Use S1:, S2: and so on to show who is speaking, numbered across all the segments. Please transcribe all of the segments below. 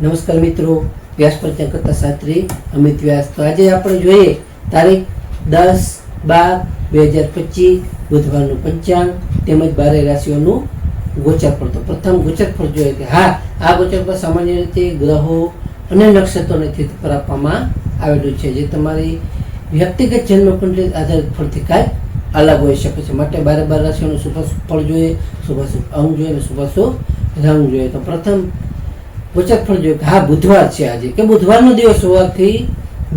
S1: નમસ્કાર મિત્રો, વ્યાસ પ્રચાર કરતા શાસ્ત્રી અમિત વ્યાસ. તો આજે આપણે જોઈએ તારીખ 10/12/2025 બુધવારનું પંચાંગ તેમજ 12 રાશિઓનું ગોચરફળ. તો પ્રથમ ગોચરફળ જોઈએ કે હા, આ ગોચરફળ સામાન્ય રીતે ગ્રહો અને નક્ષત્રોને સ્થિતિ પર આપવામાં આવેલું છે, જે તમારી વ્યક્તિગત જન્મકુંડલી આધારિત ફળથી કાંઈ અલગ હોઈ શકે છે. માટે 12 રાશિઓનું શુભાશુભ ફળ જોઈએ, શુભાશુભ અંગ જોઈએ અને શુભાશુભ રંગ જોઈએ. તો પ્રથમ ગોચરફળ જોઈએ કે હા, બુધવાર છે આજે, કે બુધવારનો દિવસ હોવાથી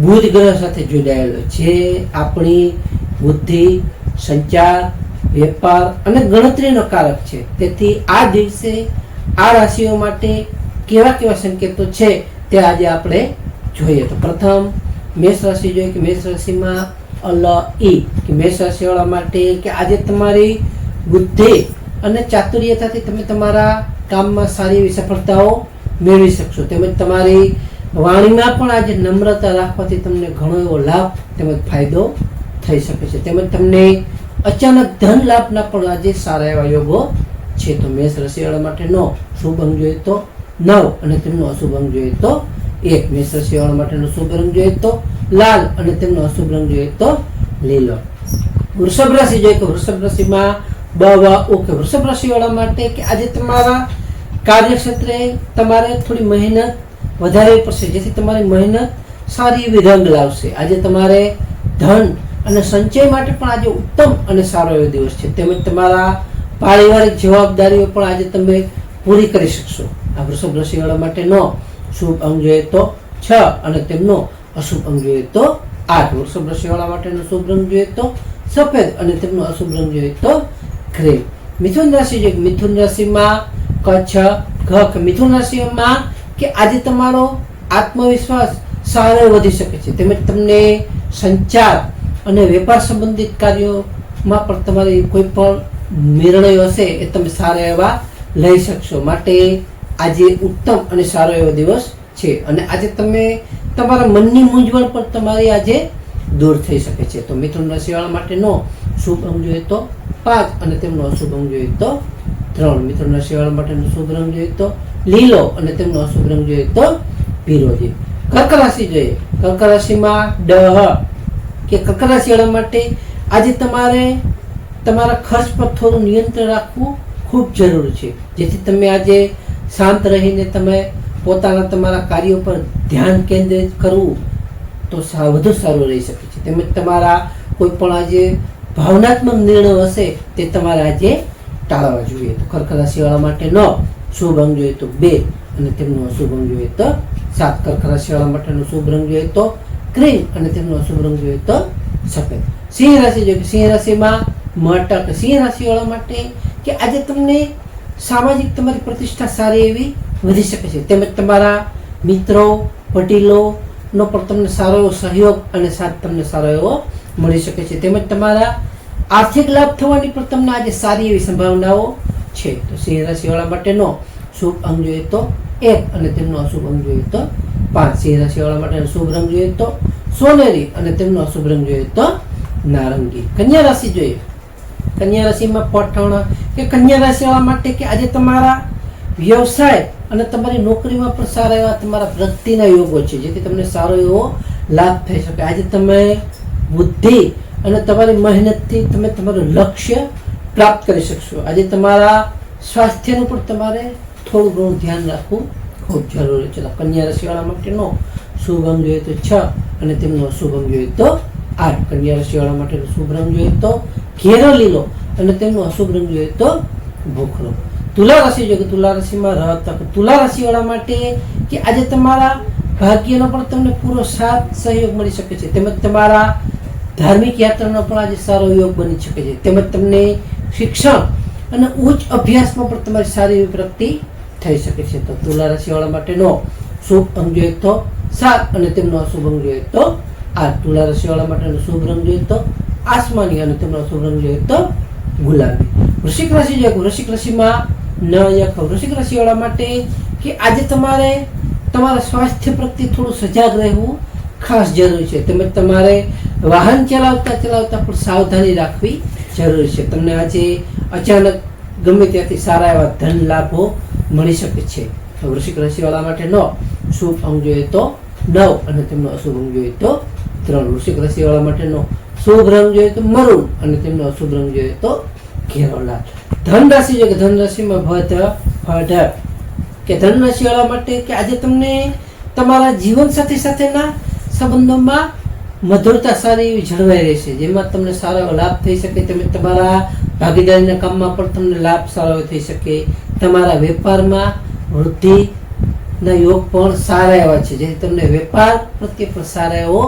S1: બુધ ગ્રહ સાથે જોડાયેલો છે. આપણી બુદ્ધિ, સંચાર, વેપાર અને ગણતરીનો કારક છે. તેથી આ દિવસે આ રાશિઓ માટે કેવા કેવા સંકેતો છે તે આજે આપણે જોઈએ. તો પ્રથમ મેષ રાશિ જોઈએ કે મેષ રાશિમાં કે મેષ રાશિવાળા માટે કે આજે તમારી બુદ્ધિ અને ચાતુર્યતાથી તમે તમારા કામમાં સારી એવી સફળતાઓ મેળવી શકશો. તેમજ તમારી વાણીમાં પણ આજે નમ્રતા રાખવાથી તમને ઘણો એવો લાભ તેમજ ફાયદો થઈ શકે છે. તેમજ તમને અચાનક ધન લાભના પણ આજે સારા એવા યોગો છે. તો મેષ રાશિવાળા માટેનો શુભ અંગ જોઈએ તો 9 અને તેમનો અશુભ અંગ જોઈએ તો 1. મેષ રાશિવાળા માટેનો શુભ રંગ જોઈએ તો લાલ અને તેમનો અશુભ રંગ જોઈએ તો લીલો. વૃષભ રાશિ જોઈએ તો વૃષભ રાશિમાં વૃષભ રાશિવાળા માટે કે આજે તમારા કાર્યક્ષેત્રે તમારે થોડી મહેનત વધારવી પડશે, જેથી તમારી મહેનત સારી એવી રંગ લાવશે. આજે તમારે ધન અને સંચય માટે પણ આજે ઉત્તમ અને સારો એવો દિવસ છે. તેમજ તમારા પારિવારિક જવાબદારીઓ પણ આજે તમે પૂરી કરી શકશો. આ વૃષભ રાશિવાળા માટેનો શુભ અંગ જોઈએ તો 6 અને તેમનો અશુભ અંગ જોઈએ તો 8. વૃષભ રાશિવાળા માટેનો શુભ રંગ જોઈએ તો સફેદ અને તેમનો અશુભ રંગ જોઈએ તો ગ્રે. મિથુન રાશિ જોઈએ, મિથુન રાશિમાં મિથુન રાશિમાં કે આજે તમારો આત્મવિશ્વાસ સારો વધી શકે છે. તેમજ તમને સંચાર અને વેપાર સંબંધિત કાર્યોમાં પણ તમારી કોઈ પણ નિર્ણયો હશે એ તમે સારા એવા લઈ શકશો. માટે આજે ઉત્તમ અને સારો એવો દિવસ છે અને આજે તમે તમારા મનની મૂંઝવણ પણ તમારી આજે દૂર થઈ શકે છે. તો મિથુન રાશિવાળા માટેનો શુભ અંગ જોઈએ તો 5 અને તેમનો અશુભ અંગ જોઈએ તો 3. મિથુન રાશિવાળા માટેનો શુભ રંગ જોઈએ તો લીલો અને તેમનો અશુભ રંગ જોઈએ તો પીરોજી. કર્ક રાશિ જોઈએ, કર્ક રાશિમાં કે કર્ક રાશિવાળા માટે આજે તમારે તમારા ખર્ચ પર થોડું નિયંત્રણ રાખવું ખૂબ જરૂરી છે, જેથી તમે આજે શાંત રહીને તમે પોતાના તમારા કાર્યો પર ધ્યાન કેન્દ્રિત કરવું તો વધુ સારું રહી શકે છે. તેમજ તમારા કોઈ પણ આજે ભાવનાત્મક નિર્ણયો હશે તે તમારે આજે ટાળવા જોઈએ. તો કર્ક રાશિવાળા માટેનો શુભ અંગ જોઈએ તો 2 અને તેમનો અશુભ અંગ જોઈએ તો 7. કર્ક રાશિવાળા માટેનો શુભ રંગ જોઈએ તો ક્રીમ અને તેમનો અશુભ રંગ જોઈએ તો સફેદ. સિંહ રાશિ જોઈએ, સિંહ રાશિમાં સિંહ રાશિવાળા માટે કે આજે તમને સામાજિક તમારી પ્રતિષ્ઠા સારી એવી વધી શકે છે. તેમજ તમારા મિત્રો, વડીલોનો પણ તમને સારો એવો સહયોગ અને સાથ તમને સારો એવો મળી શકે છે. તેમજ તમારા આર્થિક લાભ થવાની પણ તમને આજે સારી એવી સંભાવનાઓ છે. તો સિંહ રાશિવાળા માટેનો શુભ અંગ જોઈએ તો 1 અને તેમનો અશુભ અંગ જોઈએ તો 5. સિંહ રાશિવાળા માટેનો શુભ રંગ જોઈએ તો સોનેરી અને તેમનો અશુભ રંગ જોઈએ તો નારંગી. કન્યા રાશિ જોઈએ, કન્યા રાશિમાં કે કન્યા રાશિવાળા માટે કે આજે તમારા વ્યવસાય અને તમારી નોકરીમાં પણ સારા એવા તમારા પ્રગતિના યોગો છે, જેથી તમને સારો એવો લાભ થઈ શકે. આજે તમે બુદ્ધિ અને તમારી મહેનતથી તમે તમારું લક્ષ્ય પ્રાપ્ત કરી શકશો. આજે તમારા સ્વાસ્થ્યનું પણ તમારે થોડું ઘણું ધ્યાન રાખવું ખૂબ જરૂરી છે. કન્યા રાશિવાળા માટેનો શુભ અંગ જોઈએ તો 6 અને તેમનો અશુભ અંગ જોઈએ તો 8. કન્યા રાશિવાળા માટેનો શુભ રંગ જોઈએ તો ઘેરો લીલો અને તેમનો અશુભ રંગ જોઈએ તો ભૂખરો. તુલા રાશિ જોઈએ, તુલા રાશિમાં તુલા રાશિવાળા માટે કે આજે તમારા ભાગ્યનો પણ તમને પૂરો સાથ સહયોગ મળી શકે છે. તેમજ તમારા ધાર્મિક યાત્રાનો પણ આજે સારો યોગ બની શકે છે. તેમજ તમને શિક્ષણ અને ઉચ્ચ અભ્યાસમાં પણ તમારી સારી એવી પ્રગતિ થઈ શકે છે. તો તુલા રાશિવાળા માટેનો શુભ અંગ જોઈએ તો 7 અને તેમનો અશુભ અંગ જોઈએ તો 8. તુલા રાશિવાળા માટેનો શુભ રંગ જોઈએ તો આસમાની અને તેમનો અશુભ રંગ જોઈએ તો ગુલાબી. વૃશ્ચિક રાશિ જોઈએ, વૃશ્ચિક રાશિમાં વૃશ્ચિક રાશિવાળા માટે કે આજે તમારે તમારા સ્વાસ્થ્ય પ્રત્યે થોડું સજાગ રહેવું ખાસ જરૂરી છે. તેમજ તમારે વાહન ચલાવતા પણ સાવધાની રાખવી જરૂરી છે. તમને આજે અચાનક ગમે ત્યાંથી સારા એવા ધન લાભો મળી શકે છે. વૃશ્ચિક રાશિ વાળા માટે 9. શુભ અંક જોઈએ તો 9 અને તેમનો અશુભ અંક જોઈએ તો 3. વૃશ્ચિક રાશિ વાળા માટેનો શુભ રંગ જોઈએ તો મરૂન અને તેમનો અશુભ રંગ જોઈએ તો ઘેરો લાલ. ધન રાશિ જોઈએ કે ધન રાશિમાં ફળ કે ધન રાશિ વાળા માટે કે આજે તમને તમારા જીવન સાથી સાથેના સંબંધોમાં મધુરતા સારી એવી જળવાઈ રહેશે, જેમાં તમને સારો એવો લાભ થઈ શકે. તમે તમારા ભાગીદારીના કામમાં પણ તમને લાભ સારો એવો થઈ શકે. તમારા વેપારમાં વૃદ્ધિના યોગ પણ સારા એવા છે, જેથી તમને વેપાર પ્રત્યે પણ સારા એવો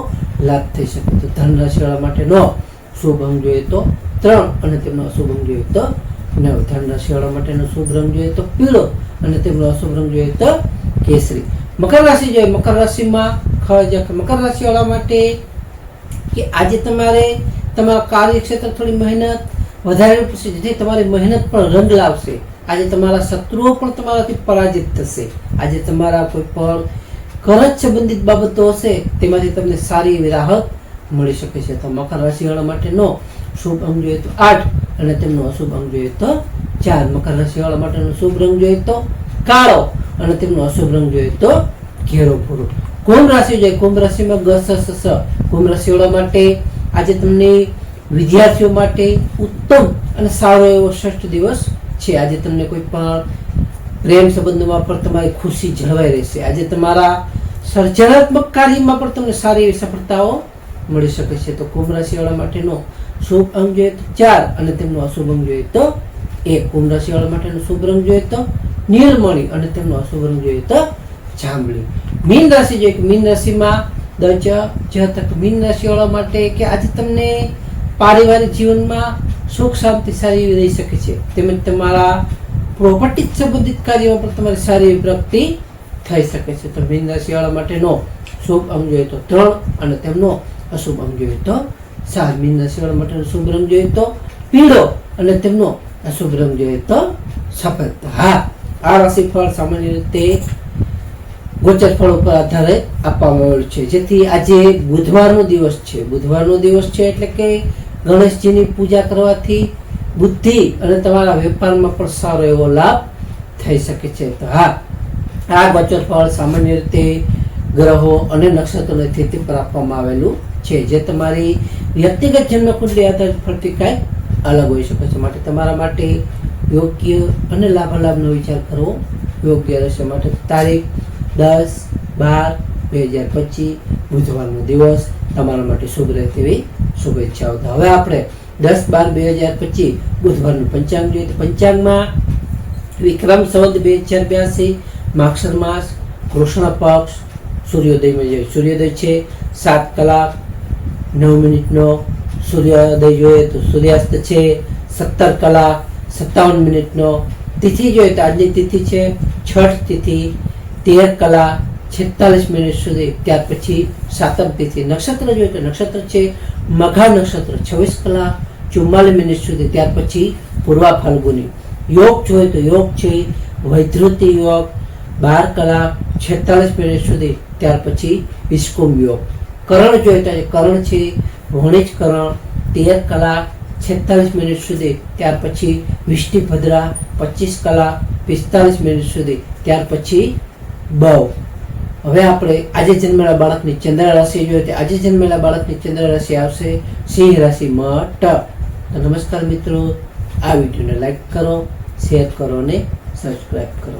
S1: લાભ થઈ શકે. તો ધન રાશિ વાળા માટેનો શુભ અંક જોઈએ તો 3 અને તેમનો અશુભ અંક જોઈએ તો 9. ધન રાશિ વાળા માટેનો શુભ રંગ જોઈએ તો પીળો અને તેમનો અશુભ રંગ જોઈએ તો કેસરી. મકર રાશિ જોઈએ. મકર રાશિમાં મકર રાશિ વાળા માટે કે આજે તમારે તમારા કાર્યક્ષેત્ર થોડી મહેનત વધારે પડશે, જેથી તમારી મહેનત પણ રંગ લાવશે. આજે તમારા શત્રુઓ પણ તમારાથી પરાજિત થશે. આજે તમારા કોઈ પણ કરજ સંબંધિત બાબતો હશે તેમાંથી તમને સારી એવી રાહત મળી શકે છે. તો મકર રાશિ વાળા માટેનો શુભ અંક જોઈએ તો 8 અને તેમનો અશુભ અંક જોઈએ તો 4. મકર રાશિ વાળા માટેનો શુભ રંગ જોઈએ તો કાળો અને તેમનો અશુભ રંગ જોઈએ તો ઘેરો ભૂરો. કુંભ રાશિ જોઈએ. કુંભ રાશિમાં કુંભ રાશિ વાળા માટે આજે તમને વિદ્યાર્થીઓ માટે ઉત્તમ અને સારો એવો શ્રેષ્ઠ દિવસ છે. આજે તમને કોઈ પણ પ્રેમ સંબંધોમાં પણ તમારી ખુશી જળવાઈ રહેશે. આજે તમારા સર્જનાત્મક કાર્યમાં પણ તમને સારી એવી સફળતાઓ મળી શકે છે. તો કુંભ રાશિ વાળા માટેનો શુભ અંક જોઈએ તો 4 અને તેમનો અશુભ અંક જોઈએ તો 1. કુંભ રાશિ વાળા માટેનો શુભ રંગ જોઈએ તો નીલમણી અને તેમનો અશુભ રંગ જોઈએ તો જાંબલી. મીન રાશિ જોઈએ. મીન રાશિમાં મીન રાશિ વાળા માટે કે આજે તમને પારિવારિક જીવનમાં સુખ શાંતિ સારી એવી રહી શકે છે. તેમજ તમારા પ્રોપર્ટી સંબંધિત કાર્યોમાં પણ તમારી સારી એવી પ્રગતિ થઈ શકે છે. તો મીન રાશિ વાળા માટેનો શુભ અંક જોઈએ તો 3 અને તેમનો અશુભ અંક જોઈએ તો 4. મીન રાશિ વાળા માટેનો શુભ રંગ જોઈએ તો પીળો અને તેમનો અશુભ રંગ જોઈએ તો સફેદ. હા, આ રાશિફળ સામાન્ય રીતે ગોચર ફળ ઉપર આધારે આપવામાં આવેલું છે, જેથી આજે બુધવારનો દિવસ છે. બુધવારનો દિવસ છે એટલે કે ગણેશજીની પૂજા કરવાથી બુદ્ધિ અને તમારા વેપારમાં પણ સારો એવો લાભ થઈ શકે છે. તો હા, આ ગોચર ફળ સામાન્ય રીતે ગ્રહો અને નક્ષત્રોની સ્થિતિ પર આપવામાં આવેલું છે, જે તમારી વ્યક્તિગત જન્મકુંડલી આધારિત ફળથી કાંઈક અલગ હોઈ શકે છે. માટે તમારા માટે યોગ્ય અને લાભાલાભનો વિચાર કરવો યોગ્ય રહેશે. માટે તારીખ 10/12/2025 બુધવારનો દિવસ તમારા માટે શુભ રહે તેવી શુભેચ્છાઓ. હવે આપણે 10/12/2025 બુધવારનું પંચાંગ જોઈએ. પંચાંગમાં વિક્રમ સંવત 2082 માગશર માસ કૃષ્ણ પક્ષ સૂર્યોદયમાં જોઈએ. સૂર્યોદય છે 7:09 સૂર્યોદય જોઈએ તો સૂર્યાસ્ત છે 17:57 તિથિ જોઈએ તો આજની તિથિ છે છઠ તિથિ 13:46 સુધી. ત્યાર પછી સાતમ તિથિ. નક્ષત્ર જોઈએ તો નક્ષત્ર છે મઘા નક્ષત્ર 26:44 સુધી. ત્યાર પછી પૂર્વા ફાલ્ગુની. યોગ જોઈએ તો યોગ છે વૈધૃતિ યોગ 12:46 સુધી. ત્યાર પછી વિસ્કુમ યોગ. કરણ જોઈએ તો કરણ છે વણિજ કરણ 13:46 સુધી. ત્યાર પછી વિષ્ટિભદ્રા 25:45 સુધી. ત્યાર પછી બવ. હવે આપણે આજે જન્મેલા બાળકની ચંદ્ર રાશિ જોઈએ તો આજે જન્મેલા બાળકની ચંદ્ર રાશિ આવશે સિંહ રાશિ મટ. તો નમસ્કાર મિત્રો, આ વિડીયોને લાઈક કરો, શેર કરો અને સબસ્ક્રાઈબ કરો.